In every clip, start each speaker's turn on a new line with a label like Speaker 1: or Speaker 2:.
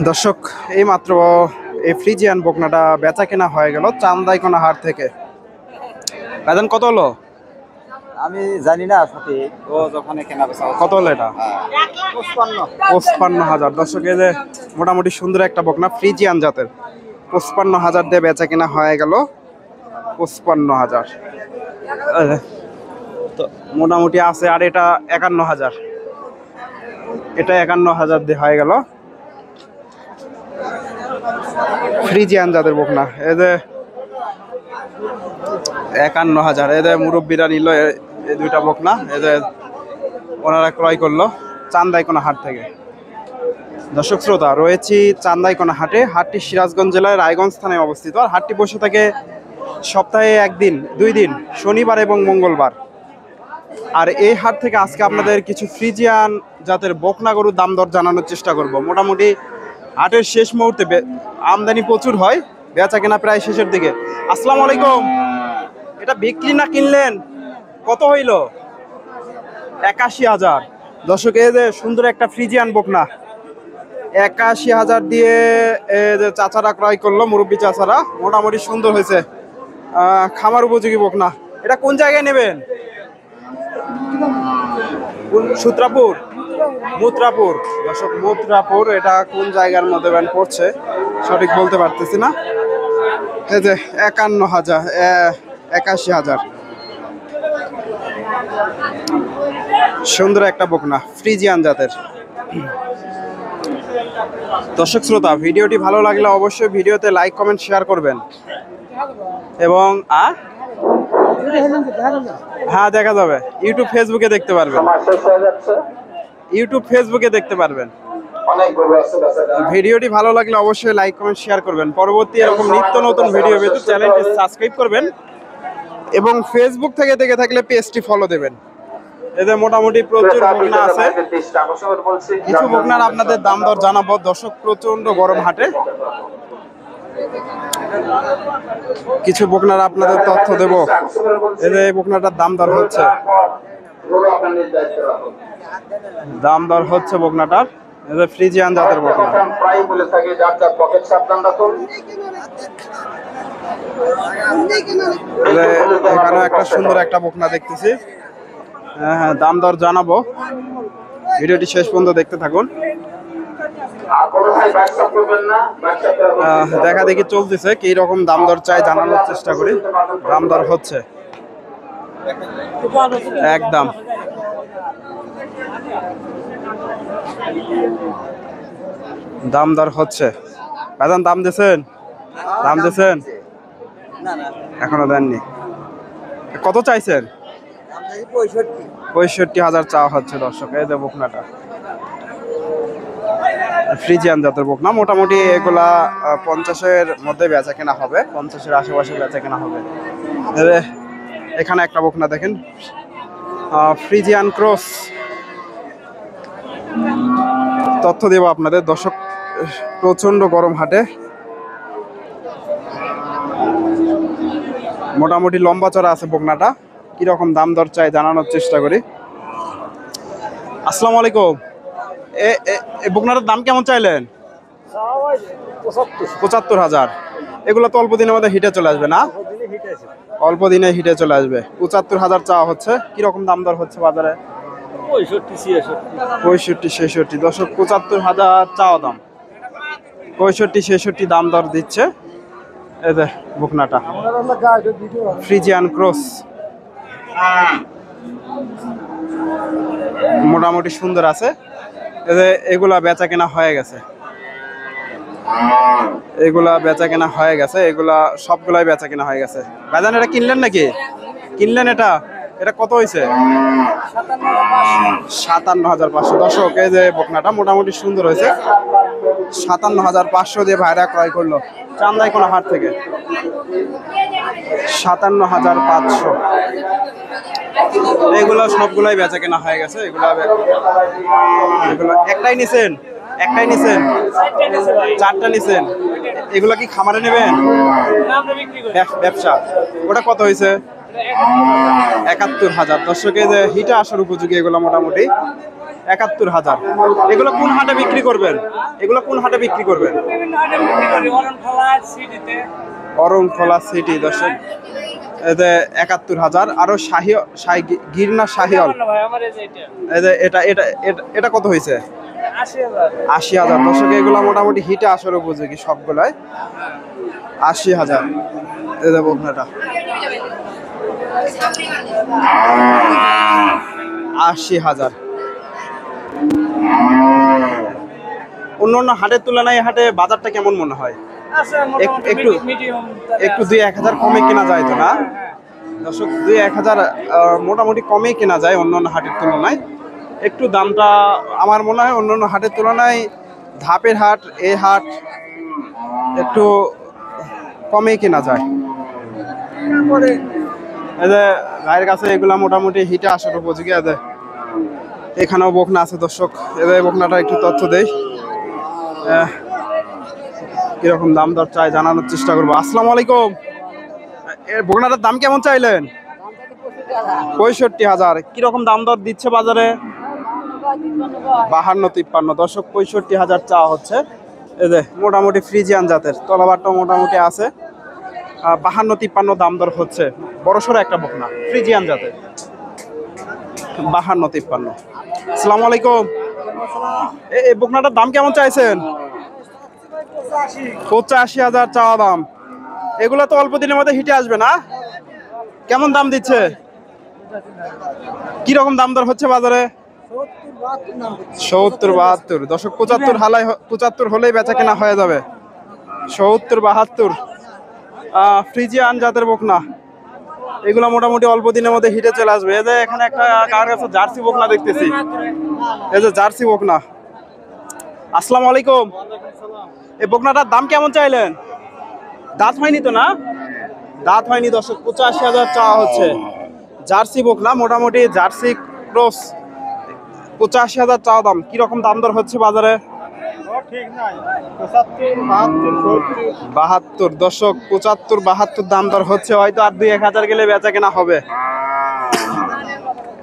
Speaker 1: দর্শক, এই মাত্র এই ফ্রিজিয়ান বকনাটা বেচা কেনা হয়ে গেল চান্দাইকোনা হাট থেকে। বাজান কত হলো?
Speaker 2: আমি জানি না সঠিক। ও যখন কেনা বেচা
Speaker 1: কত হলো এটা? 55,000। দর্শক, এই যে মোটামুটি সুন্দর একটা বকনা ফ্রিজিয়ান জাতের 55,000 দিয়ে বেচা কেনা হয়ে গেল। 55,000 তো মোটামুটি আছে। আর এটা 51,000, এটা 51,000 দিয়ে হয়ে গেল ফ্রিজিয়ান জাতের বকনা। এই যে 51,000, এই যে মুরব্বীরা নিল এই দুইটা বকনা, এই যে ওনারা ক্রয় করলো চান্দাইকোনা হাট থেকে। দর্শক শ্রোতা, রয়েছি চান্দাইকোনা হাটে। হাটটি সিরাজগঞ্জ জেলার রায়গঞ্জ থানায় অবস্থিত। আর হাটটি বসে থাকে সপ্তাহে একদিন, 2 দিন, শনিবার এবং মঙ্গলবার। আর এই হাট থেকে আজকে আপনাদের কিছু ফ্রিজিয়ান জাতের বকনা গরুর দাম দর জানানোর চেষ্টা করব। মোটামুটি হাটের শেষ মুহূর্তে আমদানি প্রচুর হয়, বেচা কেনা প্রায় শেষের দিকে। আসসালামু আলাইকুম। এটা বিক্রি না কিনলেন? কত হইল? 81,000। দর্শক, এই যে সুন্দর একটা ফ্রিজিয়ান বকনা 81,000 দিয়ে যে চাচারা ক্রয় করলো, মুরব্বী চাচারা। মোটামুটি সুন্দর হয়েছে, খামার উপযোগী বকনা। এটা কোন জায়গায় নেবেন? সূত্রাপুর, মুত্রাপুর। দর্শক, মুত্রাপুর এটা কোন জায়গার মধ্যে ব্যান পড়ছে সঠিক বলতে পারতেছি না। এই যে 51,000, 81,000। সুন্দর একটা বকনা ফ্রিজিয়ান জাতের। দর্শক শ্রোতা, ভিডিওটি ভালো লাগলে অবশ্যই ভিডিওতে লাইক, কমেন্ট, শেয়ার করবেন। এবং হ্যাঁ, দেখা যাবে। ইউটিউব, ফেসবুকে দেখতে পারবেন। ইউটিউব, ফেসবুকে দেখতে পারবেন। ভিডিওটি ভালো লাগলে অবশ্যই লাইক, কমেন্ট, শেয়ার করবেন। পরবর্তী এরকম নিত্য নতুন ভিডিও পেতে চ্যানেলটি সাবস্ক্রাইব করবেন এবং ফেসবুক থেকে দেখে থাকলে পেজটি ফলো দেবেন। এদের মোটামুটি প্রচুর বকনা আছে। কিছু বকনার আপনাদের দাম দর জানাবো। দর্শক, প্রচন্ড গরম হাটে, কিছু বকনার আপনাদের তথ্য দেব। এদের এই বকনাটার দাম দর হচ্ছে, বকনাটার। এদের ফ্রিজিয়ান জাতের বকনা। এখানে একটা সুন্দর একটা বকনা দেখতেছি। হ্যাঁ, দাম দর জানাবো। ভিডিওটি শেষ পর্যন্ত দেখতে থাকুন। দেখা দেখি চলতেছে, কি রকম দাম দর চাই জানানোর চেষ্টা করি। দাম দর হচ্ছে একদম। দাম দর হচ্ছে। বাজান দাম দিয়েছেন? দাম দিয়েছেন? এখনো দেননি। কত চাইছেন? 65,000 চাওয়া হচ্ছে। দর্শক, এই যে বকনাটা ফ্রিজিয়ান জাতের বকনা। মোটামুটি এগুলা 50-এর মধ্যে বেচা কেনা হবে, 50-এর আশেপাশে বেচা কেনা হবে। এখানে একটা বকনা দেখেন, ফ্রিজিয়ান ক্রস। তথ্য দেব আপনাদের। দর্শক, প্রচন্ড গরম হাটে, মোটামুটি লম্বা চড়া আছে বকনাটা। কিরকম দাম দর চাই জানানোর চেষ্টা করি। আসসালামু আলাইকুম। এই বকনাটার দাম কেমন চাইলেন? 75,000। এগুলো তো অল্প দিনের মধ্যে হিটে চলে আসবে না? অল্প দিনে হিটে চলে আসবে। 75,000 চাওয়া হচ্ছে। কিরকম দাম দর হচ্ছে বাজারে? 65-66। দর্শক, 75,000 চাওয়া দাম, 65-66 দাম দর দিচ্ছে। এই যে বকনাটা ফ্রিজিয়ান ক্রস, মোটামুটি সুন্দর আছে। এগুলা বেচা কেনা হয়ে গেছে, এগুলা বেচা কেনা হয়ে গেছে। এগুলা সবগুলাই বেচা কেনা হয়ে গেছে। বাজান, এটা কিনলেন নাকি? কিনলেন? এটা কত হয়েছে? 57,500। দর্শক, এই যে বকনাটা মোটামুটি সুন্দর হয়েছে। 57,500 দিয়ে ভাইরা ক্রয় করলো চান্দাইকোনা হাট থেকে। 57,500। এগুলো সবগুলাই বেচা কেনা হয়ে গেছে। এগুলো একটাই নিছেন? একটাই নিছেন? 4টা নিছেন? এগুলো কি খামারে নেবেন? ব্যবসা। ওটা কত হয়েছে? 71,000। দর্শকে যে হিটে আসার উপযোগী এগুলো মোটামুটি ৭১,০০০। এগুলো কোন হাটে বিক্রি করবেন? এগুলো কোন হাটে বিক্রি করবেন? অরণখোলা সিটি। দর্শক এতে ৭১,০০০। আরো গিরনা শাহিওয়াল, এটা এটা এটা কত হয়েছে? ৮০,০০০। দর্শক এগুলো মোটামুটি হিটে আসার উপযোগী সবগুলাই। ৮০,০০০। এই যে বকনাটা ৮০,০০০। অন্য হাটের তুলনায় হাটে বাজারটা কেমন মনে হয়? একটু একটু ২-১,০০০ কমে কেনা যায় তো না দর্শক? ২-১,০০০ মোটামুটি কমে কেনা যায় অন্য হাটের তুলনায়। একটু দামটা আমার মনে হয় অন্য হাটের তুলনায় ধাপের হাট, এই হাট একটু কমে কেনা যায়। এই যে ভাইয়ের কাছে এগুলা মোটামুটি হিটে আসার উপযোগী। এখানেও বকনা আছে দর্শক। এদের বকনাটা একটু তথ্য দেই, কিরকম দাম দর চাই জানানোর চেষ্টা করবো। আসসালামু আলাইকুম। এর বকনাটার দাম কেমন চাইলেন? ৬৫,০০০। কিরকম দাম দর দিচ্ছে বাজারে? ৫২-৫৩। দর্শক ৬৫,০০০ চাওয়া হচ্ছে। এই যে মোটামুটি ফ্রিজিয়ান জাতের, তলাবারটা মোটামুটি আছে। ৫২-৫৩ দাম দর হচ্ছে। বড়সড় একটা বকনা ফ্রিজিয়ান জাতের। ৫২-৫৩। আসসালামু আলাইকুম। এই বকনাটার দাম কেমন চাইছেন? ৮৫,০০০ চাওয়া দাম। এগুলো তো অল্প দিনের মধ্যে হিটে আসবে না? কেমন দাম দিচ্ছে? কিরকম দাম দর হচ্ছে বাজারে? ৭০-৭২। দর্শক ৭৫ হলেই বেচা কেনা হয়ে যাবে। ৭০-৭২। ফ্রিজিয়ান জাতের বকনা, এগুলো মোটামুটি অল্প দিনের মধ্যে হিটে চলে আসবে। এই যে এখানে একটা কার কাছে জার্সি বকনা দেখতেছি। এই যে জার্সি বকনা। আসসালামু আলাইকুম। এই বকনাটার দাম কেমন চাইলেন? দাঁত হয়নি তো না? দাঁত হয়নি দর্শক। ৮৫,০০০ চাওয়া হচ্ছে। জার্সি বকনা, মোটামুটি জার্সি ক্রস। ৮৫,০০০ চাওয়া দাম। কিরকম দাম দর হচ্ছে বাজারে? ৭২ দর্শক ৭৫-৭২ দাম দর হচ্ছে। হয়তো আর ২-১,০০০ গেলে বেচা কেনা হবে।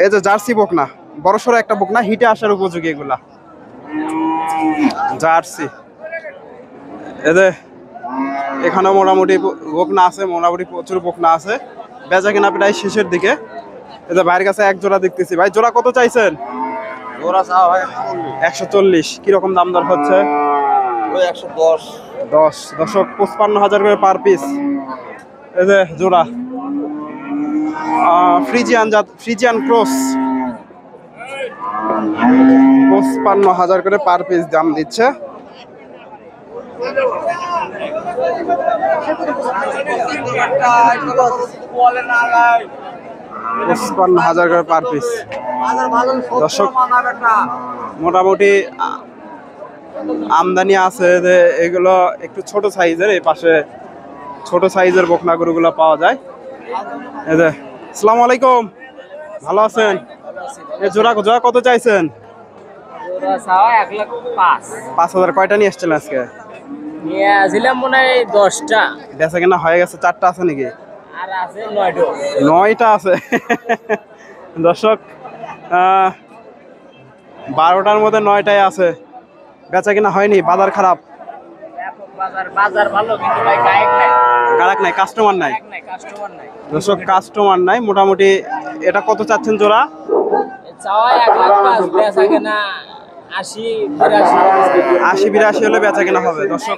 Speaker 1: এই যে জার্সি বকনা, বড়সড় একটা বকনা, হিটে আসার উপযোগী এগুলা জার্সি। এদের এখানে মোটামুটি বকনা আছে, মোটামুটি প্রচুর বকনা আছে। বেচা কেনা প্রায় শেষের দিকে। এদের ভাইয়ের কাছে এক জোড়া দেখতেছি। ভাই জোড়া কত চাইছেন? ১৪০। কিরকম দাম দর হচ্ছে?
Speaker 2: ১১০।
Speaker 1: দর্শক ৫৫,০০০ করে পার পিস। এই যে জোড়া ফ্রিজিয়ান ক্রস। ৫৫,০০০ করে পার পিস দাম দিচ্ছে। ৫৫,০০০ করে পার পিস। দর্শক মোটামুটি আমদানি আছে যে এগুলো একটু ছোট সাইজের। এই পাশে ছোট সাইজের বকনা গরুগুলো পাওয়া যায়। এই যে আসসালামু আলাইকুম, ভালো আছেন? এই জোড়া কত চাইছেন? ৫,০০০। কয়টা নিয়ে এসছেন আজকে?
Speaker 3: মনে হয় ১০টা।
Speaker 1: বেচা কেনা হয়ে গেছে? 4টা আছে নাকি?
Speaker 3: আর আছে ৯টা।
Speaker 1: ৯টা আছে। দর্শক ১২টার মধ্যে ৯টাই আছে। বেচা কিনা হয়নি, বাজার খারাপ।
Speaker 3: বাজার ভালো কিন্তু ভাই
Speaker 1: গায়ক নাই, কাস্টমার নাই। দর্শক কাস্টমার নাই মোটামুটি। এটা কত চাচ্ছেন জোড়া?
Speaker 3: চাওয়া ১,৫,০০০, বেচা কেনা
Speaker 1: ৮০-৮২ হলে বেচা কেনা হবে। দর্শক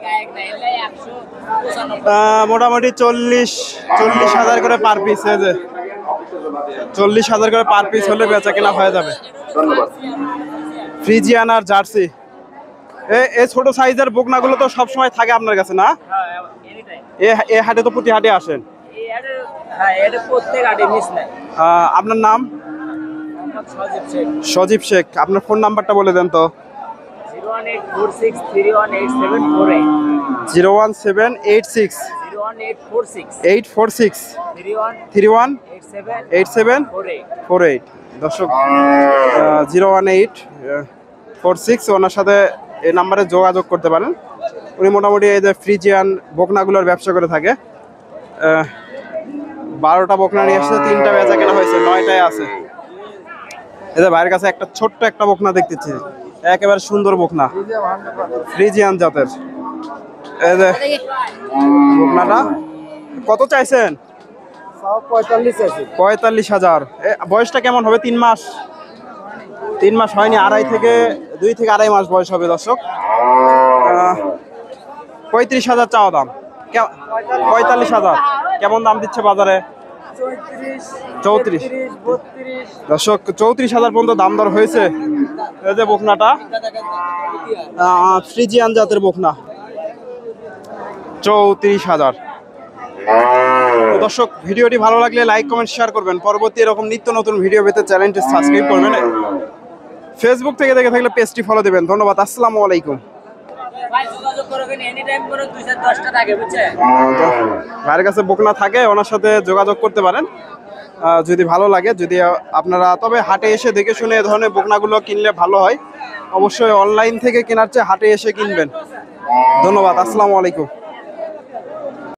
Speaker 1: মোটামুটি ৪০,০০০ করে পার পিস। ৪০,০০০ করে পার পিস হলে বেচা কেনা হয়ে যাবে। ফ্রিজিয়ান আর জার্সি। এই ছোট সাইজের বকনাগুলো তো সবসময় থাকে আপনার কাছে না? এ হাটে তো প্রতি হাটে আসেন। আপনার নাম? সজীব শেখ। আপনার ফোন নাম্বারটা বলে দেন তো। 01786318748 দর্শক 01846 ওনার সাথে এই নাম্বারে যোগাযোগ করতে পারেন। উনি মোটামুটি এই যে ফ্রিজিয়ান বকনাগুলোর ব্যবসা করে থাকে। 12টা বকনা নিয়ে এসেছে, 3টা বেচা কেনা হয়েছে, 9টায় আছে। এই যে ভাইয়ের কাছে একটা ছোট্ট একটা বকনা দেখতেছি, একেবারে সুন্দর বকনা, ফ্রিজিয়ান জাতের। এই যে বকনাটা কত চাইছেন? 45,000। বয়সটা কেমন হবে? 3 মাস? 3 মাস হয়নি, 2 থেকে আড়াই মাস বয়স হবে দর্শক। 35,000 চাওয়া দাম। 45,000 কেমন দাম দিচ্ছে বাজারে? 34। দর্শক 34,000 পর্যন্ত দাম দর হয়েছে। এই যে বকনাটা ফ্রিজিয়ান জাতের বকনা, 34,000। দর্শক ভিডিওটি ভালো লাগলে লাইক কমেন্ট শেয়ার করবেন। পরবর্তী এরকম নিত্য নতুন ভিডিও পেতে চ্যানেলটি সাবস্ক্রাইব করবেন। ফেসবুক থেকে দেখে থাকলে পেজটি ফলো দেবেন। ধন্যবাদ। আসসালামু আলাইকুম। ভাইয়ের কাছে বকনা থাকে, ওনার সাথে যোগাযোগ করতে পারেন যদি ভালো লাগে। যদি আপনারা তবে হাটে এসে দেখে শুনে এ ধরনের বকনাগুলো কিনলে ভালো হয়। অবশ্যই অনলাইন থেকে কেনার চেয়ে হাটে এসে কিনবেন। ধন্যবাদ। আসসালামু আলাইকুম।